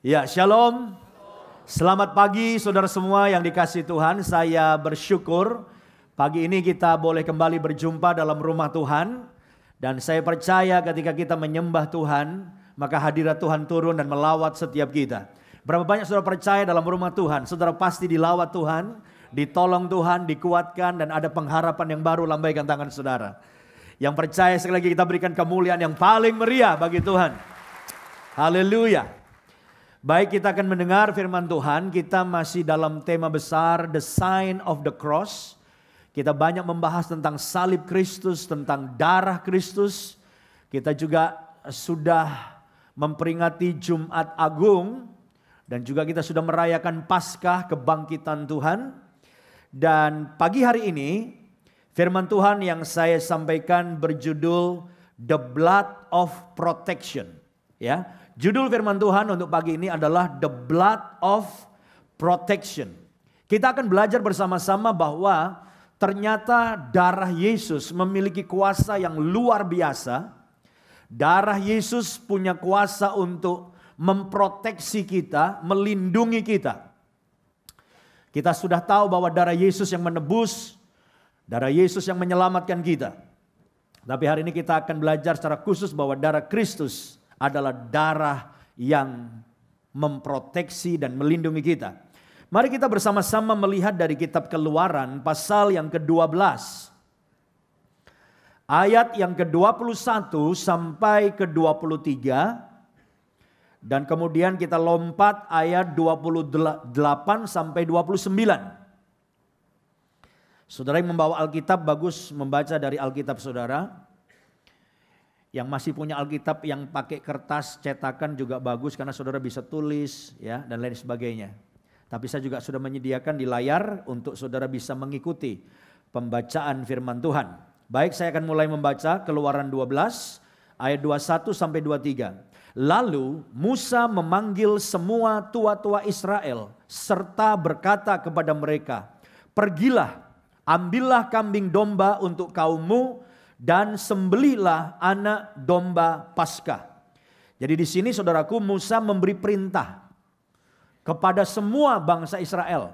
Ya, shalom. Selamat pagi saudara semua yang dikasihi Tuhan. Saya bersyukur pagi ini kita boleh kembali berjumpa dalam rumah Tuhan. Dan saya percaya ketika kita menyembah Tuhan, maka hadirat Tuhan turun dan melawat setiap kita. Berapa banyak saudara percaya dalam rumah Tuhan? Saudara pasti dilawat Tuhan, ditolong Tuhan, dikuatkan, dan ada pengharapan yang baru. Lambaikan tangan saudara. Yang percaya sekali lagi kita berikan kemuliaan yang paling meriah bagi Tuhan. Haleluya. Baik, kita akan mendengar firman Tuhan. Kita masih dalam tema besar The Sign of the Cross. Kita banyak membahas tentang salib Kristus, tentang darah Kristus. Kita juga sudah memperingati Jumat Agung. Dan juga kita sudah merayakan Paskah kebangkitan Tuhan. Dan pagi hari ini firman Tuhan yang saya sampaikan berjudul The Blood of Protection. Ya. Judul firman Tuhan untuk pagi ini adalah The Blood of Protection. Kita akan belajar bersama-sama bahwa ternyata darah Yesus memiliki kuasa yang luar biasa. Darah Yesus punya kuasa untuk memproteksi kita, melindungi kita. Kita sudah tahu bahwa darah Yesus yang menebus, darah Yesus yang menyelamatkan kita. Tapi hari ini kita akan belajar secara khusus bahwa darah Kristus adalah darah yang memproteksi dan melindungi kita. Mari kita bersama-sama melihat dari kitab Keluaran pasal yang ke-12. Ayat yang ke-21 sampai ke-23. Dan kemudian kita lompat ayat 28 sampai 29. Saudara yang membawa Alkitab bagus membaca dari Alkitab saudara. Yang masih punya Alkitab yang pakai kertas cetakan juga bagus karena saudara bisa tulis ya dan lain sebagainya. Tapi saya juga sudah menyediakan di layar untuk saudara bisa mengikuti pembacaan firman Tuhan. Baik, saya akan mulai membaca Keluaran 12 ayat 21 sampai 23. Lalu Musa memanggil semua tua-tua Israel serta berkata kepada mereka, "Pergilah, ambillah kambing domba untuk kaummu dan sembelihlah anak domba Paskah." Jadi di sini saudaraku, Musa memberi perintah kepada semua bangsa Israel.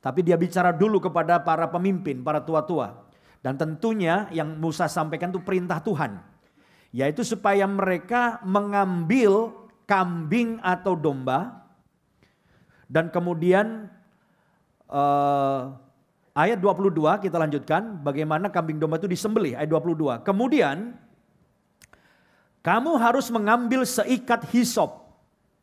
Tapi dia bicara dulu kepada para pemimpin, para tua-tua. Dan tentunya yang Musa sampaikan itu perintah Tuhan. Yaitu supaya mereka mengambil kambing atau domba. Dan kemudian ayat 22 kita lanjutkan bagaimana kambing domba itu disembelih. Ayat 22. Kemudian kamu harus mengambil seikat hisop.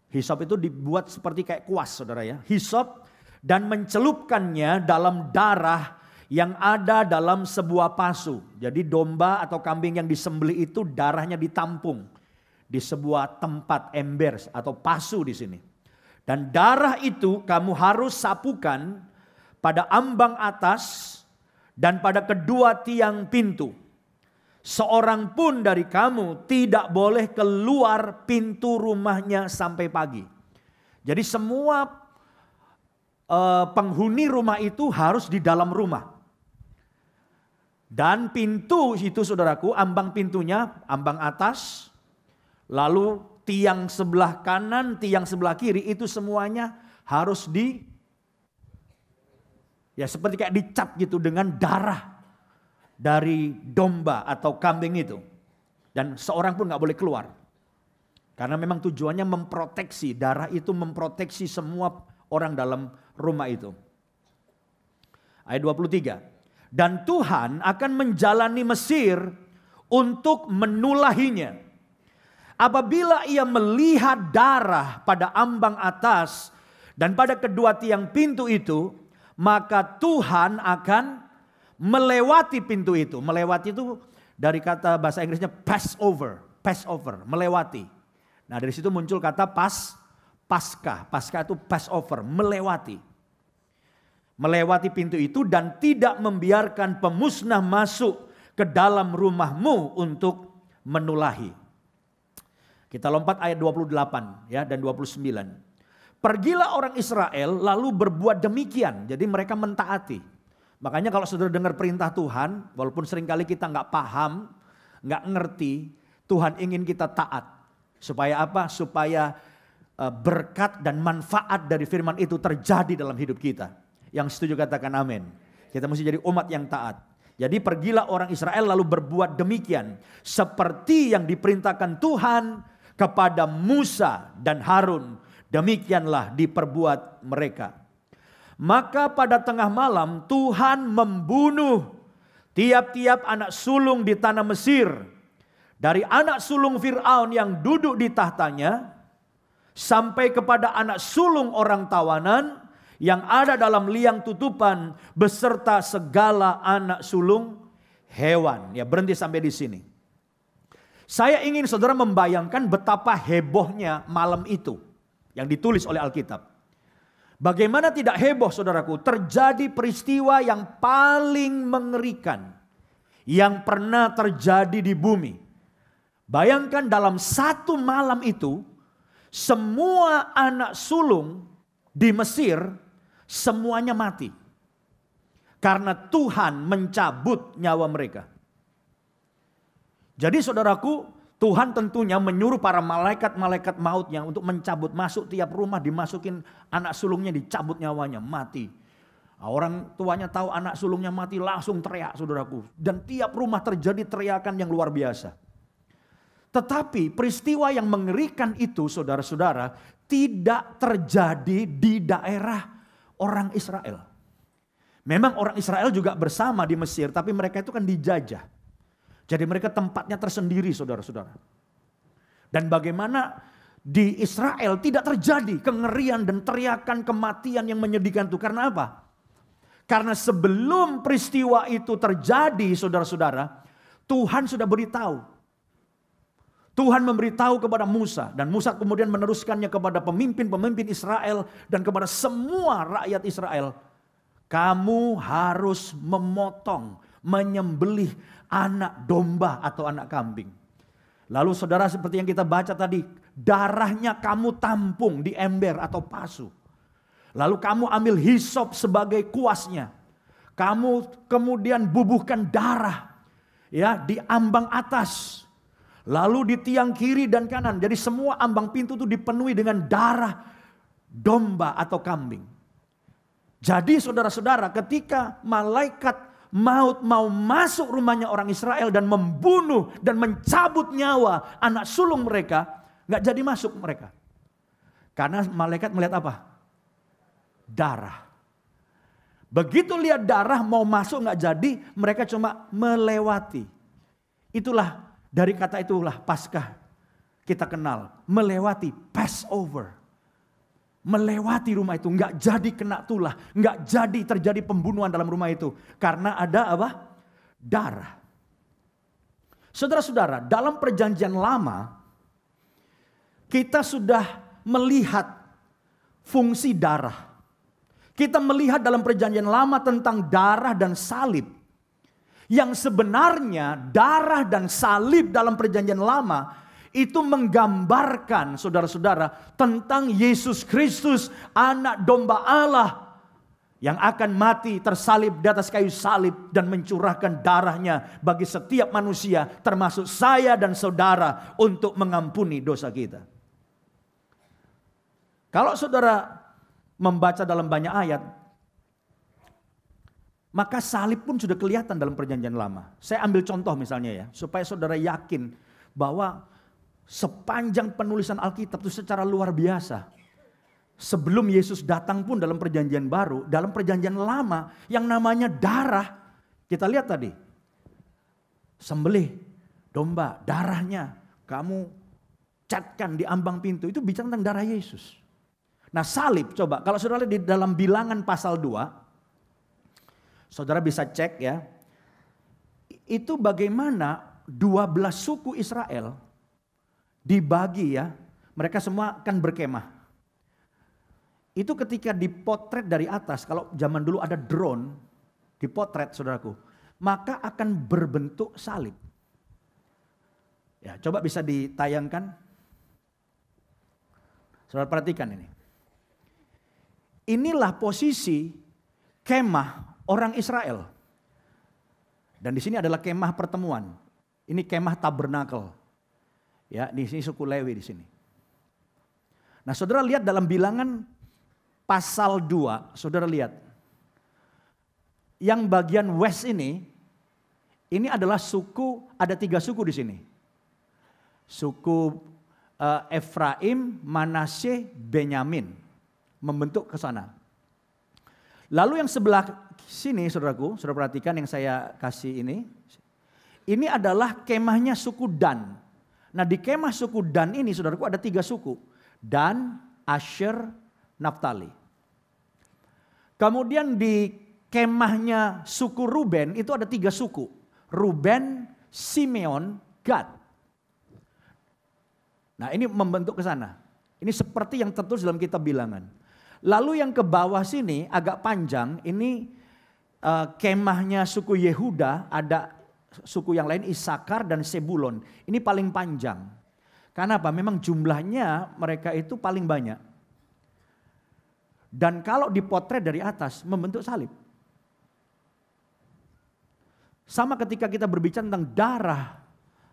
Hisop itu dibuat seperti kayak kuas saudara ya. Hisop dan mencelupkannya dalam darah yang ada dalam sebuah pasu. Jadi domba atau kambing yang disembelih itu darahnya ditampung di sebuah tempat ember atau pasu di sini. Dan darah itu kamu harus sapukan pada ambang atas dan pada kedua tiang pintu. Seorang pun dari kamu tidak boleh keluar pintu rumahnya sampai pagi. Jadi semua penghuni rumah itu harus di dalam rumah. Dan pintu itu saudaraku, ambang pintunya, ambang atas, lalu tiang sebelah kanan, tiang sebelah kiri itu semuanya harus ya seperti kayak dicap gitu dengan darah dari domba atau kambing itu. Dan seorang pun gak boleh keluar. Karena memang tujuannya memproteksi, darah itu memproteksi semua orang dalam rumah itu. Ayat 23. Dan Tuhan akan menjalani Mesir untuk menulahinya. Apabila ia melihat darah pada ambang atas dan pada kedua tiang pintu itu, maka Tuhan akan melewati pintu itu. Melewati itu dari kata bahasa Inggrisnya pass over, melewati. Nah dari situ muncul kata Paskah. Paskah itu pass over, melewati. Melewati pintu itu dan tidak membiarkan pemusnah masuk ke dalam rumahmu untuk menulahi. Kita lompat ayat 28 ya dan 29. Pergilah orang Israel lalu berbuat demikian. Jadi mereka mentaati. Makanya kalau saudara dengar perintah Tuhan, walaupun seringkali kita nggak paham, nggak ngerti, Tuhan ingin kita taat. Supaya apa? Supaya berkat dan manfaat dari firman itu terjadi dalam hidup kita. Yang setuju katakan amin. Kita mesti jadi umat yang taat. Jadi pergilah orang Israel lalu berbuat demikian. Seperti yang diperintahkan Tuhan kepada Musa dan Harun. Demikianlah diperbuat mereka. Maka pada tengah malam Tuhan membunuh tiap-tiap anak sulung di tanah Mesir. Dari anak sulung Fir'aun yang duduk di tahtanya. Sampai kepada anak sulung orang tawanan yang ada dalam liang tutupan beserta segala anak sulung hewan. Ya, berhenti sampai di sini. Saya ingin saudara membayangkan betapa hebohnya malam itu yang ditulis oleh Alkitab. Bagaimana tidak heboh saudaraku, terjadi peristiwa yang paling mengerikan yang pernah terjadi di bumi. Bayangkan dalam satu malam itu semua anak sulung di Mesir semuanya mati. Karena Tuhan mencabut nyawa mereka. Jadi saudaraku, Tuhan tentunya menyuruh para malaikat-malaikat mautnya untuk mencabut, masuk tiap rumah, dimasukin anak sulungnya, dicabut nyawanya, mati. Orang tuanya tahu anak sulungnya mati, langsung teriak saudaraku. Dan tiap rumah terjadi teriakan yang luar biasa. Tetapi peristiwa yang mengerikan itu saudara-saudara tidak terjadi di daerah orang Israel. Memang orang Israel juga bersama di Mesir, tapi mereka itu kan dijajah. Jadi mereka tempatnya tersendiri saudara-saudara. Dan bagaimana di Israel tidak terjadi kengerian dan teriakan kematian yang menyedihkan itu. Karena apa? Karena sebelum peristiwa itu terjadi saudara-saudara, Tuhan sudah beritahu. Tuhan memberitahu kepada Musa dan Musa kemudian meneruskannya kepada pemimpin-pemimpin Israel dan kepada semua rakyat Israel. Kamu harus memotong, menyembelih anak domba atau anak kambing. Lalu saudara seperti yang kita baca tadi, darahnya kamu tampung di ember atau pasu. Lalu kamu ambil hisop sebagai kuasnya. Kamu kemudian bubuhkan darah ya di ambang atas. Lalu di tiang kiri dan kanan. Jadi semua ambang pintu itu dipenuhi dengan darah domba atau kambing. Jadi saudara-saudara, ketika malaikat maut mau masuk rumahnya orang Israel dan membunuh dan mencabut nyawa anak sulung mereka, gak jadi masuk mereka. Karena malaikat melihat apa? Darah. Begitu lihat darah mau masuk gak jadi, mereka cuma melewati. Itulah. Dari kata itulah Paskah kita kenal. Melewati, Passover. Melewati rumah itu. Enggak jadi kena tulah. Enggak jadi terjadi pembunuhan dalam rumah itu. Karena ada apa? Darah. Saudara-saudara, dalam perjanjian lama kita sudah melihat fungsi darah. Kita melihat dalam perjanjian lama tentang darah dan salib. Yang sebenarnya darah dan salib dalam perjanjian lama itu menggambarkan saudara-saudara tentang Yesus Kristus anak domba Allah yang akan mati tersalib di atas kayu salib dan mencurahkan darahnya bagi setiap manusia termasuk saya dan saudara untuk mengampuni dosa kita. Kalau saudara membaca dalam banyak ayat, maka salib pun sudah kelihatan dalam perjanjian lama. Saya ambil contoh misalnya ya, supaya saudara yakin bahwa sepanjang penulisan Alkitab itu secara luar biasa. Sebelum Yesus datang pun dalam perjanjian baru, dalam perjanjian lama yang namanya darah. Kita lihat tadi, sembelih domba, darahnya kamu catkan di ambang pintu. Itu bicara tentang darah Yesus. Nah salib, coba kalau saudara lihat di dalam Bilangan pasal 2, saudara bisa cek ya, itu bagaimana 12 suku Israel dibagi ya, mereka semua kan berkemah. Itu ketika dipotret dari atas, kalau zaman dulu ada drone, dipotret saudaraku, maka akan berbentuk salib. Ya, coba bisa ditayangkan. Saudara perhatikan ini. Inilah posisi kemah orang Israel. Dan di sini adalah kemah pertemuan. Ini kemah tabernakel. Ya, di sini suku Lewi di sini. Nah saudara lihat dalam Bilangan pasal 2, saudara lihat. Yang bagian west ini adalah suku, ada 3 suku di sini. Suku Efraim, Manasye, Benyamin membentuk ke sana. Lalu yang sebelah sini saudaraku, saudara perhatikan yang saya kasih ini. Ini adalah kemahnya suku Dan. Nah di kemah suku Dan ini saudaraku ada 3 suku. Dan, Asher, Naftali. Kemudian di kemahnya suku Ruben itu ada 3 suku. Ruben, Simeon, Gad. Nah ini membentuk ke sana. Ini seperti yang tertulis dalam kitab Bilangan. Lalu yang ke bawah sini agak panjang. Ini kemahnya suku Yehuda. Ada suku yang lain Isakar dan Sebulon. Ini paling panjang. Karena apa? Memang jumlahnya mereka itu paling banyak. Dan kalau dipotret dari atas membentuk salib. Sama ketika kita berbicara tentang darah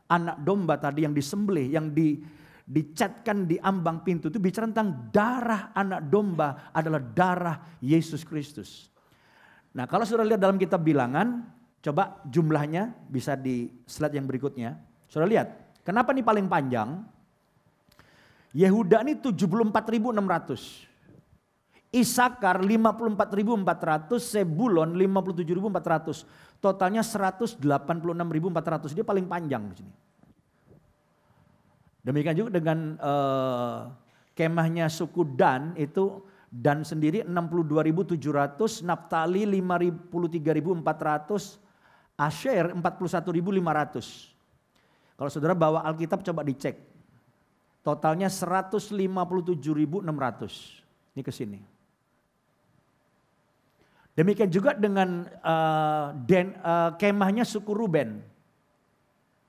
anak domba tadi yang disembelih, yang dicatkan di ambang pintu, itu bicara tentang darah anak domba adalah darah Yesus Kristus. Nah kalau sudah lihat dalam kitab Bilangan, coba jumlahnya bisa di slide yang berikutnya. Sudah lihat, kenapa ini paling panjang? Yehuda ini 74.600. Isakar 54.400, Sebulon 57.400. Totalnya 186.400. Dia paling panjang di sini. Demikian juga dengan kemahnya suku Dan itu Dan sendiri 62.700, Naftali 53.400, Asher 41.500. Kalau saudara bawa Alkitab coba dicek. Totalnya 157.600. Ini ke sini. Demikian juga dengan kemahnya suku Ruben.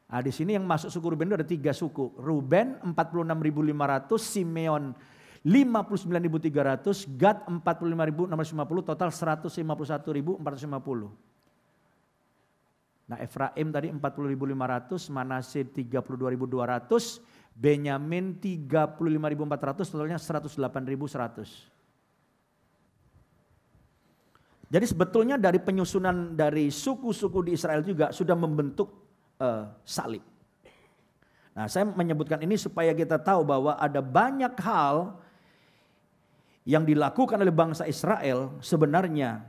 Nah, di sini yang masuk suku Ruben itu ada 3 suku. Ruben 46.500, Simeon 59.300, Gad 45.650, total 151.450. Nah Efraim tadi 40.500, Manasye 32.200, Benyamin 35.400, totalnya 108.100. Jadi sebetulnya dari penyusunan dari suku-suku di Israel juga sudah membentuk salib. Nah saya menyebutkan ini supaya kita tahu bahwa ada banyak hal yang dilakukan oleh bangsa Israel sebenarnya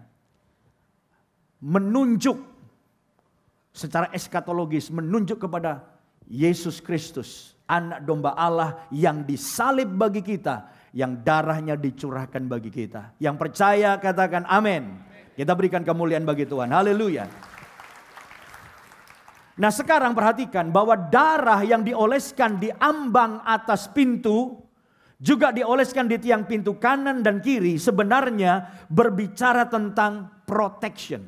menunjuk secara eskatologis, menunjuk kepada Yesus Kristus, anak domba Allah yang disalib bagi kita, yang darahnya dicurahkan bagi kita. Yang percaya katakan amin. Kita berikan kemuliaan bagi Tuhan. Haleluya. Nah sekarang perhatikan bahwa darah yang dioleskan di ambang atas pintu, juga dioleskan di tiang pintu kanan dan kiri, sebenarnya berbicara tentang protection.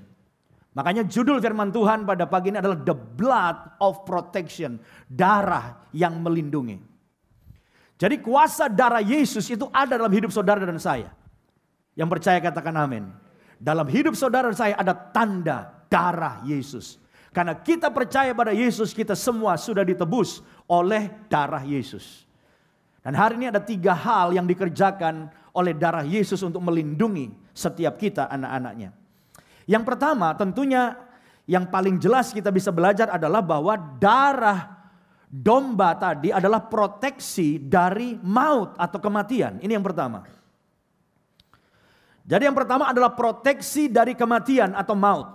Makanya judul firman Tuhan pada pagi ini adalah The Blood of Protection. Darah yang melindungi. Jadi kuasa darah Yesus itu ada dalam hidup saudara dan saya. Yang percaya katakan amin. Dalam hidup saudara dan saya ada tanda darah Yesus. Karena kita percaya pada Yesus, kita semua sudah ditebus oleh darah Yesus. Dan hari ini ada 3 hal yang dikerjakan oleh darah Yesus untuk melindungi setiap kita anak-anaknya. Yang pertama tentunya yang paling jelas kita bisa belajar adalah bahwa darah domba tadi adalah proteksi dari maut atau kematian. Ini yang pertama. Jadi yang pertama adalah proteksi dari kematian atau maut.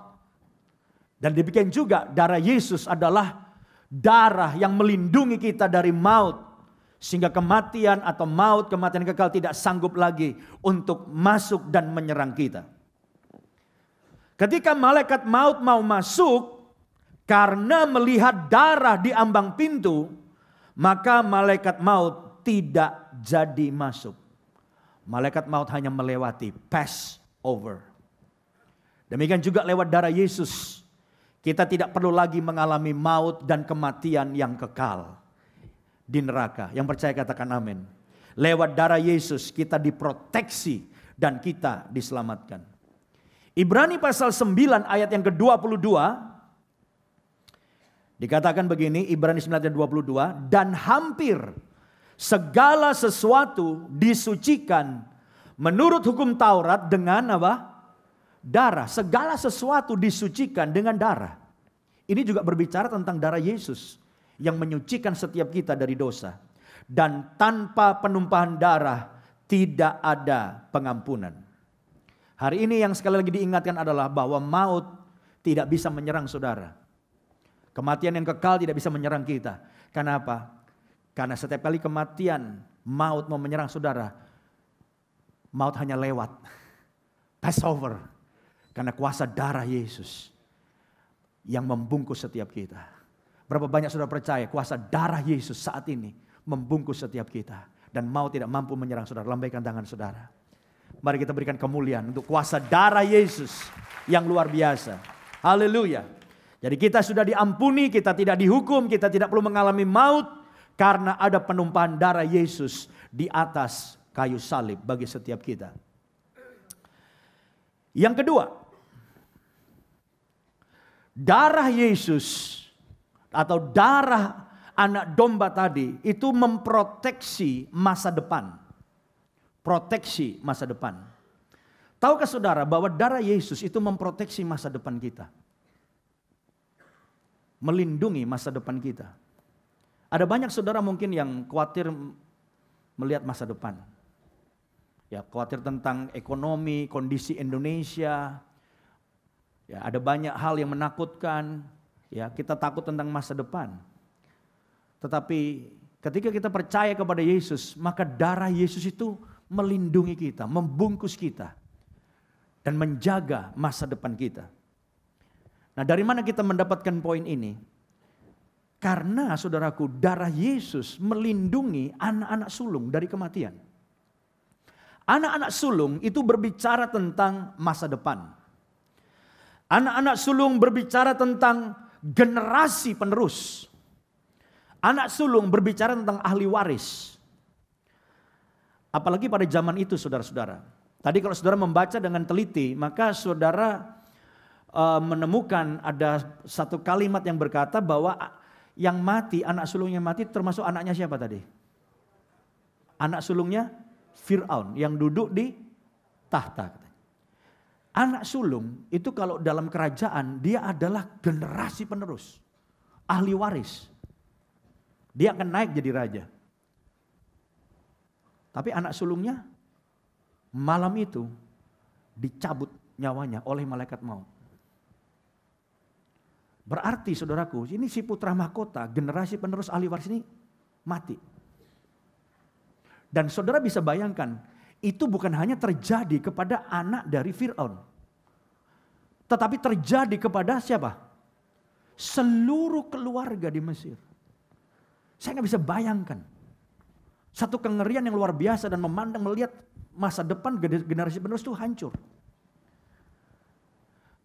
Dan demikian juga darah Yesus adalah darah yang melindungi kita dari maut. Sehingga kematian atau maut, kematian kekal tidak sanggup lagi untuk masuk dan menyerang kita. Ketika malaikat maut mau masuk, karena melihat darah di ambang pintu, maka malaikat maut tidak jadi masuk. Malaikat maut hanya melewati, pass over. Demikian juga lewat darah Yesus, kita tidak perlu lagi mengalami maut dan kematian yang kekal di neraka. Yang percaya katakan amin. Lewat darah Yesus kita diproteksi dan kita diselamatkan. Ibrani pasal 9 ayat yang ke-22 dikatakan begini, Ibrani 9 ayat 22, dan hampir segala sesuatu disucikan menurut hukum Taurat dengan apa? Darah. Segala sesuatu disucikan dengan darah. Ini juga berbicara tentang darah Yesus yang menyucikan setiap kita dari dosa. Dan tanpa penumpahan darah tidak ada pengampunan. Hari ini yang sekali lagi diingatkan adalah bahwa maut tidak bisa menyerang saudara. Kematian yang kekal tidak bisa menyerang kita. Kenapa? Karena setiap kali kematian, maut mau menyerang saudara, maut hanya lewat. Passover. Karena kuasa darah Yesus yang membungkus setiap kita. Berapa banyak saudara percaya kuasa darah Yesus saat ini membungkus setiap kita. Dan maut tidak mampu menyerang saudara. Lambaikan tangan saudara. Mari kita berikan kemuliaan untuk kuasa darah Yesus yang luar biasa. Haleluya. Jadi kita sudah diampuni, kita tidak dihukum, kita tidak perlu mengalami maut. Karena ada penumpahan darah Yesus di atas kayu salib bagi setiap kita. Yang kedua, darah Yesus atau darah anak domba tadi itu memproteksi masa depan. Proteksi masa depan. Tahukah saudara bahwa darah Yesus itu memproteksi masa depan kita? Melindungi masa depan kita. Ada banyak saudara mungkin yang khawatir melihat masa depan. Ya, khawatir tentang ekonomi, kondisi Indonesia. Ya, ada banyak hal yang menakutkan. Ya, kita takut tentang masa depan. Tetapi ketika kita percaya kepada Yesus, maka darah Yesus itu melindungi kita, membungkus kita, dan menjaga masa depan kita. Nah, dari mana kita mendapatkan poin ini? Karena saudaraku, darah Yesus melindungi anak-anak sulung dari kematian. Anak-anak sulung itu berbicara tentang masa depan. Anak-anak sulung berbicara tentang generasi penerus. Anak sulung berbicara tentang ahli waris. Apalagi pada zaman itu saudara-saudara. Tadi kalau saudara membaca dengan teliti, maka saudara menemukan ada satu kalimat yang berkata bahwa yang mati, anak sulungnya mati termasuk anaknya siapa tadi? Anak sulungnya Fir'aun yang duduk di tahta. Anak sulung itu kalau dalam kerajaan dia adalah generasi penerus. Ahli waris. Dia akan naik jadi raja. Tapi anak sulungnya malam itu dicabut nyawanya oleh malaikat maut. Berarti saudaraku, ini si putra mahkota, generasi penerus ahli waris ini mati. Dan saudara bisa bayangkan, itu bukan hanya terjadi kepada anak dari Fir'aun. Tetapi terjadi kepada siapa? Seluruh keluarga di Mesir. Saya nggak bisa bayangkan. Satu kengerian yang luar biasa dan memandang melihat masa depan generasi penerus itu hancur.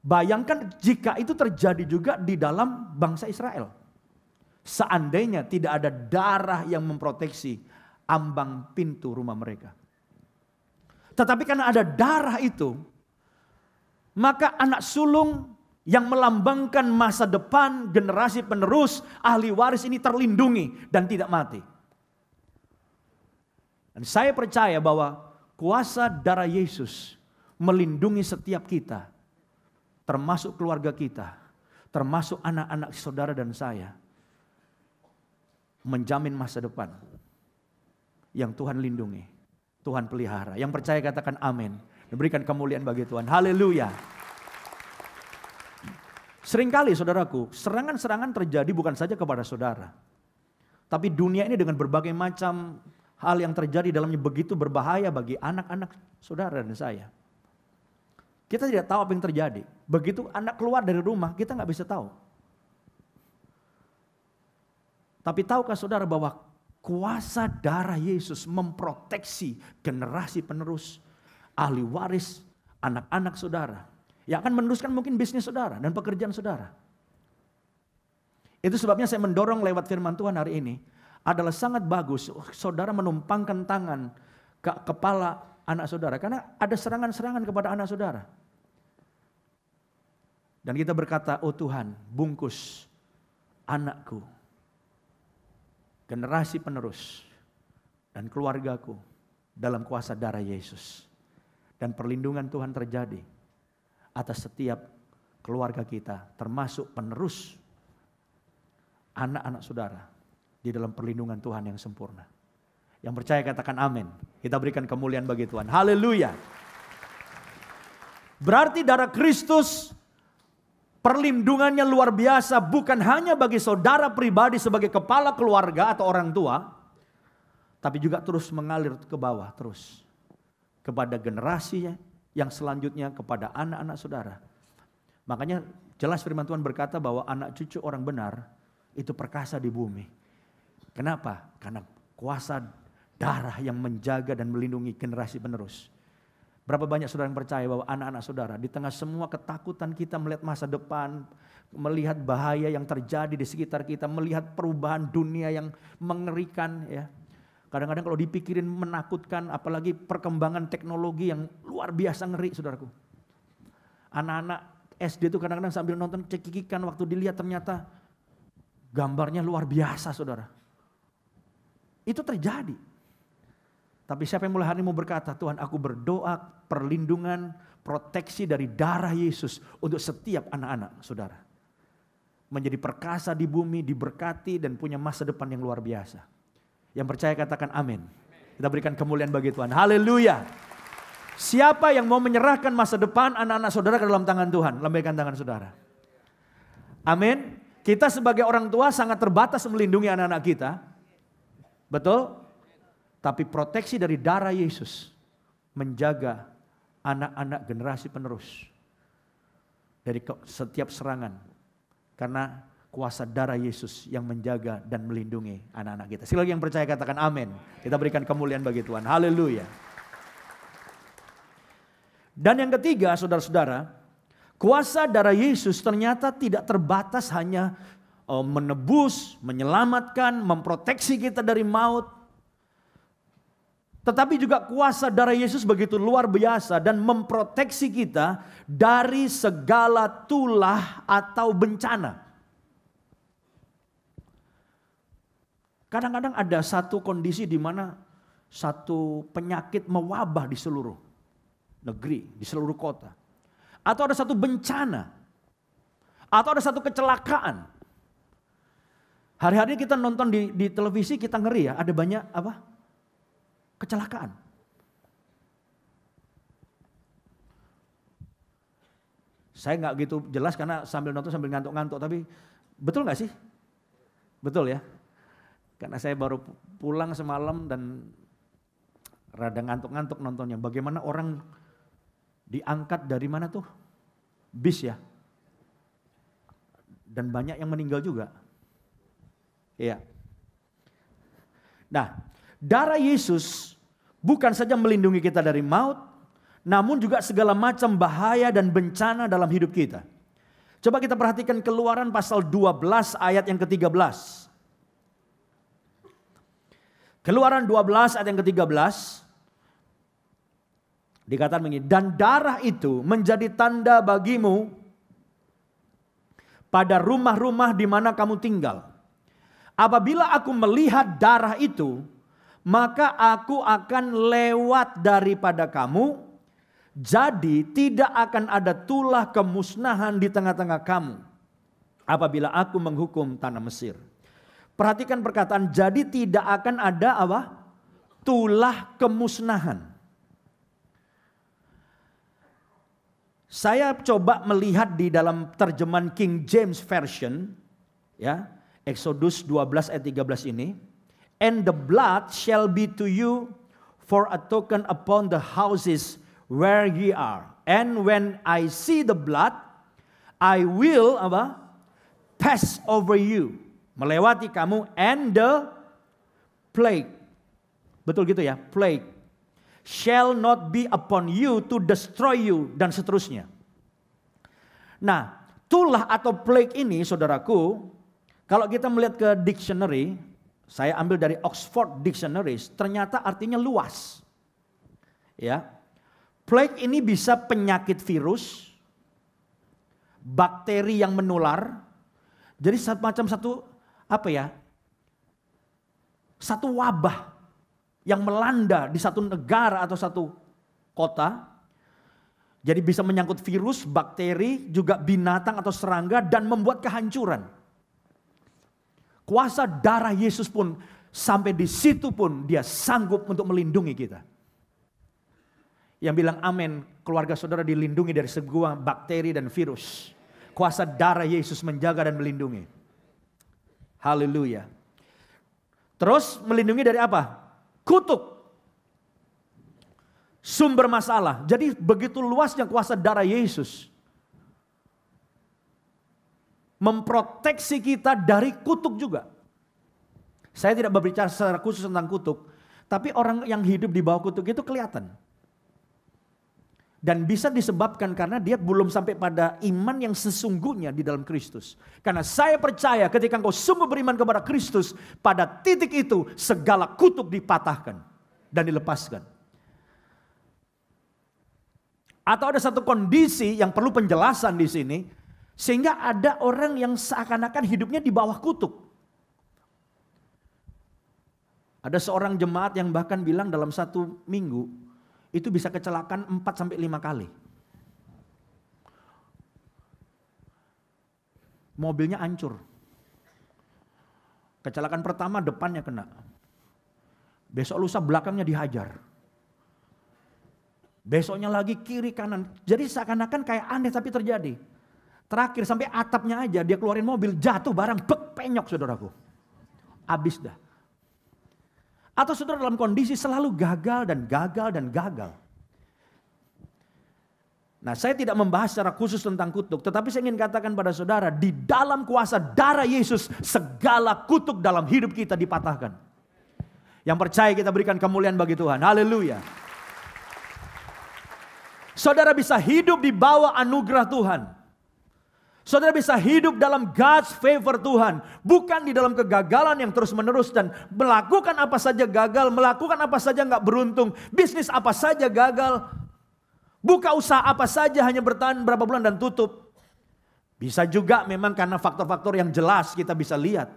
Bayangkan jika itu terjadi juga di dalam bangsa Israel. Seandainya tidak ada darah yang memproteksi ambang pintu rumah mereka. Tetapi karena ada darah itu, maka anak sulung yang melambangkan masa depan generasi penerus ahli waris ini terlindungi dan tidak mati. Dan saya percaya bahwa kuasa darah Yesus melindungi setiap kita, termasuk keluarga kita, termasuk anak-anak saudara dan saya, menjamin masa depan yang Tuhan lindungi, Tuhan pelihara. Yang percaya katakan amin. Berikan kemuliaan bagi Tuhan. Haleluya. Seringkali saudaraku, serangan-serangan terjadi bukan saja kepada saudara. Tapi dunia ini dengan berbagai macam hal yang terjadi dalamnya begitu berbahaya bagi anak-anak saudara dan saya. Kita tidak tahu apa yang terjadi. Begitu anak keluar dari rumah, kita nggak bisa tahu. Tapi tahukah saudara bahwa kuasa darah Yesus memproteksi generasi penerus, ahli waris, anak-anak saudara. Yang akan meneruskan mungkin bisnis saudara dan pekerjaan saudara. Itu sebabnya saya mendorong lewat firman Tuhan hari ini. Adalah sangat bagus saudara menumpangkan tangan ke kepala anak saudara. Karena ada serangan-serangan kepada anak saudara. Dan kita berkata, oh Tuhan, bungkus anakku, generasi penerus, dan keluargaku dalam kuasa darah Yesus. Dan perlindungan Tuhan terjadi atas setiap keluarga kita, termasuk penerus anak-anak saudara di dalam perlindungan Tuhan yang sempurna. Yang percaya katakan amin. Kita berikan kemuliaan bagi Tuhan. Haleluya. Berarti darah Kristus perlindungannya luar biasa, bukan hanya bagi saudara pribadi sebagai kepala keluarga atau orang tua, tapi juga terus mengalir ke bawah terus. Kepada generasi yang selanjutnya, kepada anak-anak saudara. Makanya jelas firman Tuhan berkata bahwa anak cucu orang benar itu perkasa di bumi. Kenapa? Karena kuasa darah yang menjaga dan melindungi generasi penerus. Berapa banyak saudara yang percaya bahwa anak-anak saudara di tengah semua ketakutan kita melihat masa depan, melihat bahaya yang terjadi di sekitar kita, melihat perubahan dunia yang mengerikan ya. Kadang-kadang kalau dipikirin menakutkan, apalagi perkembangan teknologi yang luar biasa ngeri saudaraku. Anak-anak SD itu kadang-kadang sambil nonton cekikikan waktu dilihat ternyata gambarnya luar biasa saudara. Itu terjadi. Tapi siapa yang mulai hari ini mau berkata, Tuhan aku berdoa perlindungan, proteksi dari darah Yesus untuk setiap anak-anak saudara. Menjadi perkasa di bumi, diberkati dan punya masa depan yang luar biasa. Yang percaya katakan amin. Kita berikan kemuliaan bagi Tuhan. Haleluya. Siapa yang mau menyerahkan masa depan anak-anak saudara ke dalam tangan Tuhan? Lambaikan tangan saudara. Amin. Kita sebagai orang tua sangat terbatas melindungi anak-anak kita. Betul? Tapi proteksi dari darah Yesus menjaga anak-anak generasi penerus dari setiap serangan. Karena kuasa darah Yesus yang menjaga dan melindungi anak-anak kita. Sekali lagi yang percaya katakan amin. Kita berikan kemuliaan bagi Tuhan. Haleluya. Dan yang ketiga saudara-saudara, kuasa darah Yesus ternyata tidak terbatas hanya menebus, menyelamatkan, memproteksi kita dari maut. Tetapi juga kuasa darah Yesus begitu luar biasa dan memproteksi kita dari segala tulah atau bencana. Kadang-kadang ada satu kondisi di mana satu penyakit mewabah di seluruh negeri, di seluruh kota. Atau ada satu bencana. Atau ada satu kecelakaan. Hari-hari kita nonton di televisi kita ngeri ya, ada banyak apa? Kecelakaan. Saya nggak gitu jelas karena sambil nonton sambil ngantuk-ngantuk, tapi betul nggak sih? Betul ya? Karena saya baru pulang semalam dan rada ngantuk-ngantuk nontonnya. Bagaimana orang diangkat dari mana tuh? Bis ya. Dan banyak yang meninggal juga. Iya. Nah, darah Yesus bukan saja melindungi kita dari maut, namun juga segala macam bahaya dan bencana dalam hidup kita. Coba kita perhatikan Keluaran pasal 12 ayat yang ke-13. Keluaran 12 ayat yang ke-13 dikatakan begini, dan darah itu menjadi tanda bagimu pada rumah-rumah di mana kamu tinggal. Apabila aku melihat darah itu, maka aku akan lewat daripada kamu, jadi tidak akan ada tulah kemusnahan di tengah-tengah kamu apabila aku menghukum tanah Mesir. Perhatikan perkataan, jadi tidak akan ada apa? Tulah kemusnahan. Saya coba melihat di dalam terjemahan King James Version, ya, Exodus 12 ayat 13 ini, and the blood shall be to you for a token upon the houses where ye are. And when I see the blood, I will apa? Pass over you. Melewati kamu, and the plague. Betul gitu ya, plague. Shall not be upon you to destroy you, dan seterusnya. Nah, tulah atau plague ini saudaraku, kalau kita melihat ke dictionary, saya ambil dari Oxford Dictionaries, ternyata artinya luas. Ya. Plague ini bisa penyakit virus, bakteri yang menular. Jadi macam satu apa ya? Satu wabah yang melanda di satu negara atau satu kota. Jadi bisa menyangkut virus, bakteri, juga binatang atau serangga dan membuat kehancuran. Kuasa darah Yesus pun sampai di situ pun dia sanggup untuk melindungi kita. Yang bilang amin, keluarga saudara dilindungi dari sebuah bakteri dan virus. Kuasa darah Yesus menjaga dan melindungi. Haleluya. Terus melindungi dari apa? Kutuk. Sumber masalah. Jadi begitu luasnya kuasa darah Yesus memproteksi kita dari kutuk juga. Saya tidak berbicara secara khusus tentang kutuk, tapi orang yang hidup di bawah kutuk itu kelihatan. Dan bisa disebabkan karena dia belum sampai pada iman yang sesungguhnya di dalam Kristus. Karena saya percaya ketika engkau sungguh beriman kepada Kristus, pada titik itu segala kutuk dipatahkan dan dilepaskan. Atau ada satu kondisi yang perlu penjelasan di sini, sehingga ada orang yang seakan-akan hidupnya di bawah kutuk. Ada seorang jemaat yang bahkan bilang dalam satu minggu itu bisa kecelakaan 4-5 kali. Mobilnya hancur. Kecelakaan pertama depannya kena. Besok lusa belakangnya dihajar. Besoknya lagi kiri kanan. Jadi seakan-akan kayak aneh tapi terjadi. Terakhir sampai atapnya aja dia keluarin mobil, jatuh barang, penyok saudaraku. Habis dah. Atau saudara dalam kondisi selalu gagal dan gagal dan gagal. Nah, saya tidak membahas secara khusus tentang kutuk, tetapi saya ingin katakan pada saudara, di dalam kuasa darah Yesus segala kutuk dalam hidup kita dipatahkan. Yang percaya kita berikan kemuliaan bagi Tuhan. Haleluya. Saudara bisa hidup di bawah anugerah Tuhan. Saudara bisa hidup dalam God's favor Tuhan. Bukan di dalam kegagalan yang terus menerus dan melakukan apa saja gagal. Melakukan apa saja gak beruntung. Bisnis apa saja gagal. Buka usaha apa saja hanya bertahan berapa bulan dan tutup. Bisa juga memang karena faktor-faktor yang jelas kita bisa lihat.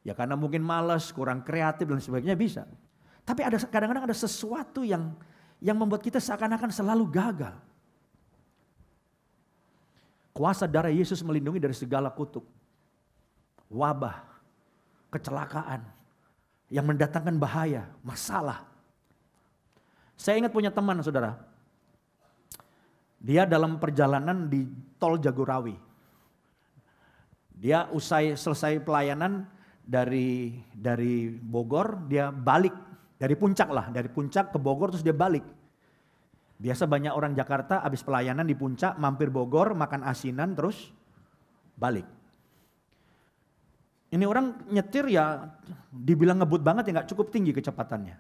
Ya karena mungkin malas, kurang kreatif dan sebagainya bisa. Tapi ada kadang-kadang ada sesuatu yang membuat kita seakan-akan selalu gagal. Kuasa darah Yesus melindungi dari segala kutuk, wabah, kecelakaan, yang mendatangkan bahaya, masalah. Saya ingat punya teman saudara, dia dalam perjalanan di tol Jagorawi. Dia selesai pelayanan dari Bogor, dia balik. Dari puncak ke Bogor terus dia balik. Biasa banyak orang Jakarta habis pelayanan di puncak mampir Bogor, makan asinan terus balik. Ini orang nyetir ya dibilang ngebut banget ya gak cukup tinggi kecepatannya.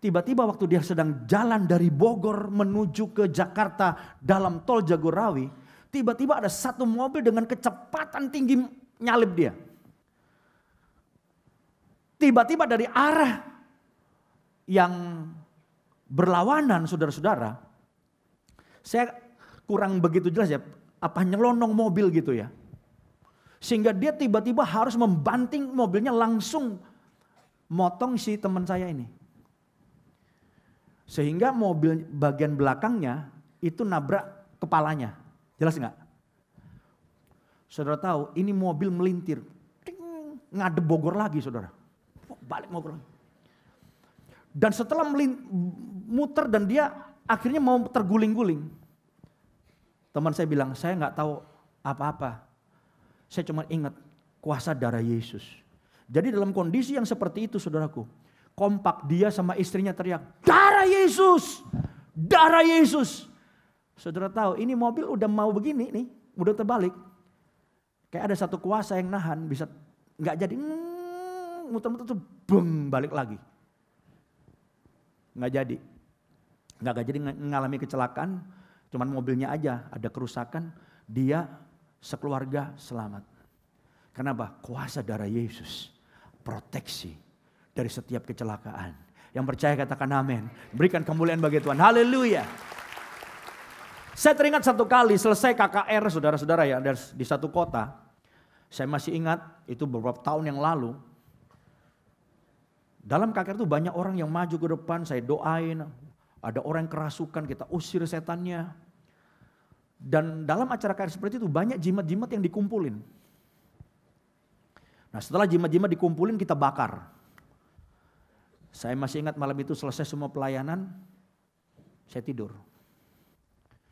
Tiba-tiba waktu dia sedang jalan dari Bogor menuju ke Jakarta dalam tol Jagorawi, tiba-tiba ada satu mobil dengan kecepatan tinggi nyalip dia. Tiba-tiba dari arah yang berlawanan saudara-saudara, saya kurang begitu jelas ya, apa nyelonong mobil gitu ya. Sehingga dia tiba-tiba harus membanting mobilnya langsung motong si teman saya ini. Sehingga mobil bagian belakangnya itu nabrak kepalanya. Jelas nggak? Saudara tahu ini mobil melintir. Ngadep Bogor lagi saudara. Balik Bogor lagi. Dan setelah muter dan dia akhirnya mau terguling-guling. Teman saya bilang, saya nggak tahu apa-apa. Saya cuma ingat kuasa darah Yesus. Jadi dalam kondisi yang seperti itu saudaraku, kompak dia sama istrinya teriak, darah Yesus, darah Yesus. Saudara tahu ini mobil udah mau begini nih, udah terbalik. Kayak ada satu kuasa yang nahan, bisa nggak jadi, muter-muter tuh, bung, balik lagi. Nggak jadi ngalami kecelakaan, cuman mobilnya aja ada kerusakan, dia sekeluarga selamat. Kenapa? Kuasa darah Yesus, proteksi dari setiap kecelakaan. Yang percaya katakan amin. Berikan kemuliaan bagi Tuhan. Haleluya. Saya teringat satu kali selesai KKR saudara-saudara ya di satu kota. Saya masih ingat itu beberapa tahun yang lalu. Dalam KKR itu banyak orang yang maju ke depan, saya doain. Ada orang yang kerasukan, kita usir setannya. Dan dalam acara KKR seperti itu banyak jimat-jimat yang dikumpulin. Nah setelah jimat-jimat dikumpulin kita bakar. Saya masih ingat malam itu selesai semua pelayanan, saya tidur.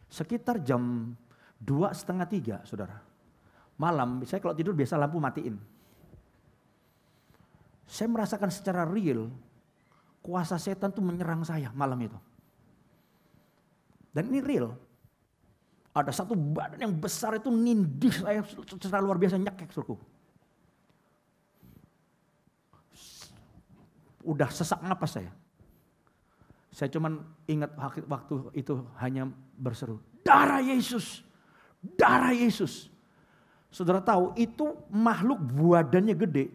Sekitar jam 2:30, saudara. Malam, saya kalau tidur biasa lampu matiin. Saya merasakan secara real, kuasa setan tuh menyerang saya malam itu. Dan ini real. Ada satu badan yang besar itu nindih saya secara luar biasa, nyekek suruhku. Udah sesak napas saya. Saya cuman ingat waktu itu hanya berseru, darah Yesus, darah Yesus. Saudara tahu itu makhluk badannya gede.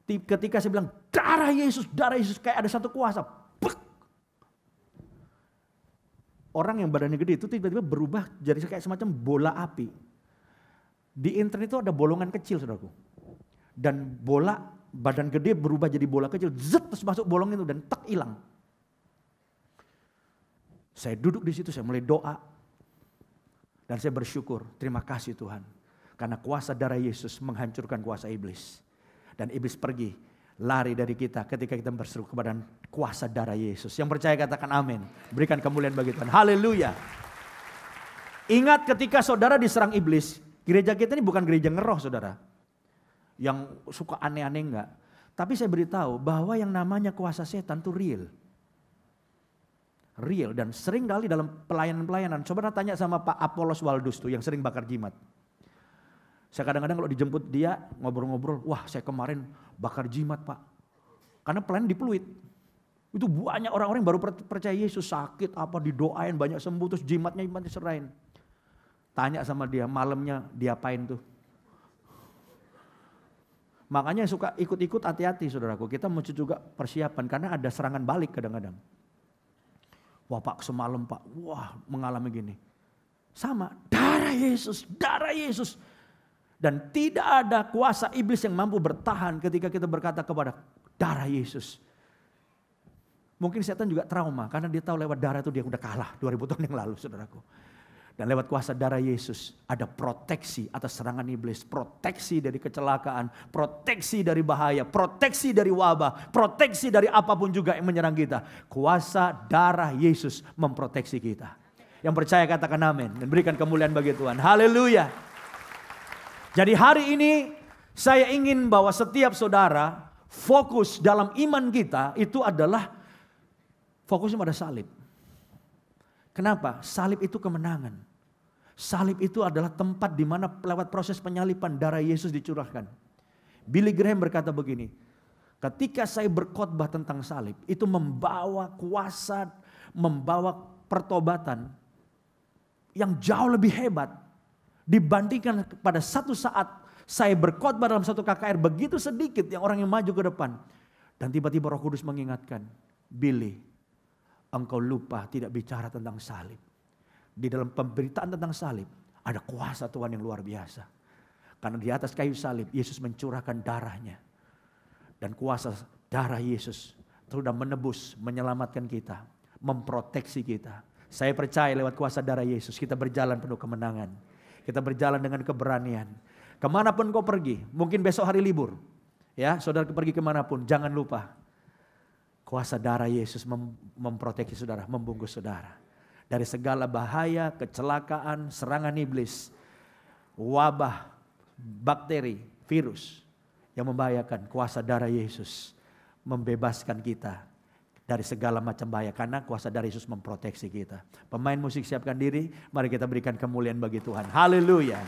Ketika saya bilang darah Yesus, kayak ada satu kuasa. Bek. Orang yang badannya gede itu tiba-tiba berubah jadi kayak semacam bola api. Di internet itu ada bolongan kecil, saudaraku. Dan badan gede berubah jadi bola kecil, zet, terus masuk bolong itu dan tek hilang. Saya duduk di situ, saya mulai doa. Dan saya bersyukur, terima kasih Tuhan. Karena kuasa darah Yesus menghancurkan kuasa iblis. Dan iblis pergi, lari dari kita ketika kita berseru kepada kuasa darah Yesus. Yang percaya katakan amin. Berikan kemuliaan bagi Tuhan. Haleluya. Ingat ketika saudara diserang iblis, gereja kita ini bukan gereja ngeroh saudara. Yang suka aneh-aneh enggak. Tapi saya beritahu bahwa yang namanya kuasa setan itu real. Real dan sering kali dalam pelayanan-pelayanan. Coba tanya sama Pak Apollos Waldus tuh yang sering bakar jimat. Saya kadang-kadang kalau dijemput dia ngobrol-ngobrol, wah saya kemarin bakar jimat Pak. Karena pelayanan di Pluit. Itu banyak orang-orang yang baru percaya Yesus, sakit apa didoain banyak sembuh terus jimatnya diserahin. Tanya sama dia malamnya diapain tuh. Makanya suka ikut-ikut hati-hati saudaraku. Kita mesti juga persiapan karena ada serangan balik kadang-kadang. Wah Pak semalam Pak, wah mengalami gini. Sama, darah Yesus, darah Yesus. Dan tidak ada kuasa iblis yang mampu bertahan ketika kita berkata kepada darah Yesus. Mungkin setan juga trauma karena dia tahu lewat darah itu dia udah kalah 2000 tahun yang lalu saudaraku. Dan lewat kuasa darah Yesus ada proteksi atas serangan iblis. Proteksi dari kecelakaan, proteksi dari bahaya, proteksi dari wabah, proteksi dari apapun juga yang menyerang kita. Kuasa darah Yesus memproteksi kita. Yang percaya katakan amin dan berikan kemuliaan bagi Tuhan. Haleluya. Jadi hari ini saya ingin bahwa setiap saudara fokus dalam iman kita itu adalah fokusnya pada salib. Kenapa? Salib itu kemenangan. Salib itu adalah tempat di mana lewat proses penyalipan darah Yesus dicurahkan. Billy Graham berkata begini, ketika saya berkhotbah tentang salib, itu membawa kuasa, membawa pertobatan yang jauh lebih hebat dibandingkan pada satu saat saya berkhotbah dalam satu KKR begitu sedikit yang orang yang maju ke depan. Dan tiba-tiba Roh Kudus mengingatkan, Billy, engkau lupa tidak bicara tentang salib. Di dalam pemberitaan tentang salib ada kuasa Tuhan yang luar biasa. Karena di atas kayu salib Yesus mencurahkan darahnya. Dan kuasa darah Yesus sudah menebus, menyelamatkan kita, memproteksi kita. Saya percaya lewat kuasa darah Yesus kita berjalan penuh kemenangan. Kita berjalan dengan keberanian. Kemanapun kau pergi, mungkin besok hari libur. Ya, saudara pergi kemanapun, jangan lupa. Kuasa darah Yesus memproteksi saudara, membungkus saudara. Dari segala bahaya, kecelakaan, serangan iblis, wabah, bakteri, virus yang membahayakan. Kuasa darah Yesus membebaskan kita dari segala macam bahaya. Karena kuasa darah Yesus memproteksi kita. Pemain musik siapkan diri, mari kita berikan kemuliaan bagi Tuhan. Haleluya.